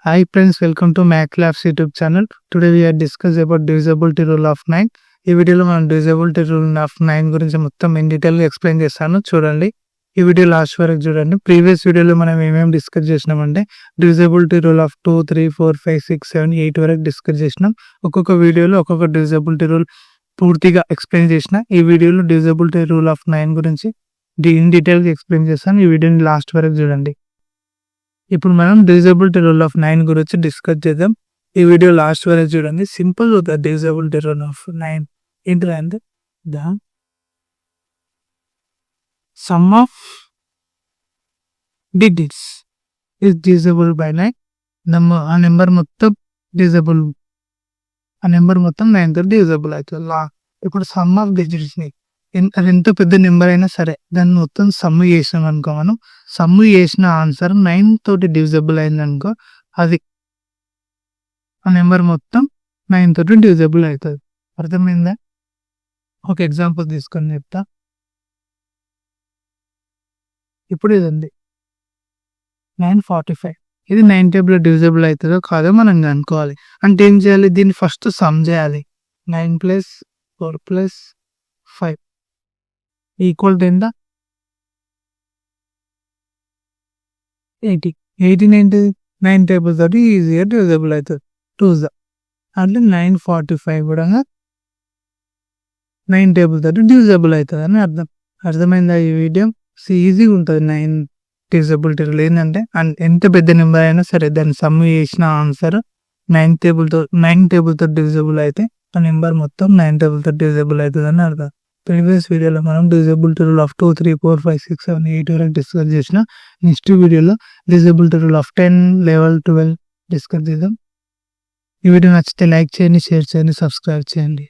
Hi friends, welcome to Mac Labs YouTube channel. Today we are discuss about divisibility rule of 9. ఈ వీడియోలో మనం divisibility rule of 9 గురించి మొత్తం in detail గా explain చేస్తాను. చూడండి, ఈ వీడియో లాస్ట్ వరకు చూడండి. ప్రీవియస్ వీడియోలో మనం ఏమేమి డిస్కస్ చేసినామంటే divisibility rule of 2, 3, 4, 5, 6, 7, 8 వరకు డిస్కస్ చేసినాం. ఒక్కొక్క వీడియోలో ఒక్కొక్క divisibility rule పూర్తిగా ఎక్స్ప్లెయిన్ చేసిన. ఈ వీడియోలో divisibility rule of 9 గురించి ఇన్ డీటెయిల్ గా ఎక్స్ప్లెయిన్ చేస్తాను. ఈ వీడియోని లాస్ట్ వరకు చూడండి. ఇప్పుడు మనం divisibility rule of 9 గురించి డిస్కస్ చేద్దాం. ఈ వీడియో లాస్ట్ వరకు చూడండి. Simple the divisibility rule of 9 ఏంటంటే the sum of digits is divisible by 9. ఆ నెంబర్ మొత్తం divisible, ఆ నెంబర్ మొత్తం 9 తో divisible అవుతుంది. ఇప్పుడు సమ్ ఆఫ్ డిజిట్స్ ని అది ఎంత పెద్ద నెంబర్ అయినా సరే దాన్ని మొత్తం సమ్ చేసినాం అనుకో, మనం సమ్ చేసిన ఆన్సర్ 9 తోటి డివిజిబుల్ అయింది అనుకో, అది ఆ నెంబర్ మొత్తం 9 తోటి డివిజిబుల్ అవుతుంది. అర్థమైందా? ఒక ఎగ్జాంపుల్ తీసుకొని చెప్తా. ఇప్పుడు ఇదండి 945. ఇది 9 టేబుల్ డివిజిబుల్ అవుతుందో కాదో మనం కనుక్కోవాలి. అంటే ఏం చేయాలి? దీన్ని ఫస్ట్ సమ్ చేయాలి. 9 + 4 + 5 ఈక్వల్ టు ఎంత? 80. 18 ఏంటిది? 9 టేబుల్ తోటి ఈజీగా డివిజిబుల్ అవుతుంది. 2 అట్లా 945 కూడా 9 టేబుల్ తోటి డివిజిబుల్ అవుతుంది అని అర్థం. అర్థమైందా? ఈ వీడియో ఈజీగా ఉంటుంది. 9 డివిజిబిలిటీ రూల్ ఏంటంటే ఎంత పెద్ద నెంబర్ అయినా సరే దాన్ని సమ్ చేసిన ఆన్సర్ 9 టేబుల్ తోటి డివిజిబుల్ అయితే ఆ నెంబర్ మొత్తం 9 టేబుల్ తోటి డివిజిబుల్ అవుతుంది అని అర్థం. ప్రీవియస్ వీడియోలో మనం divisibility rule of 2, 3, 4, 5, 6, 7, 8 వరకు డిస్కస్ చేసిన. నెక్స్ట్ వీడియోలో divisibility rule of 10, 11, 12 డిస్కస్ చేద్దాం. ఈ వీడియో నచ్చితే లైక్ చేయండి, షేర్ చేయండి, సబ్స్క్రైబ్ చేయండి.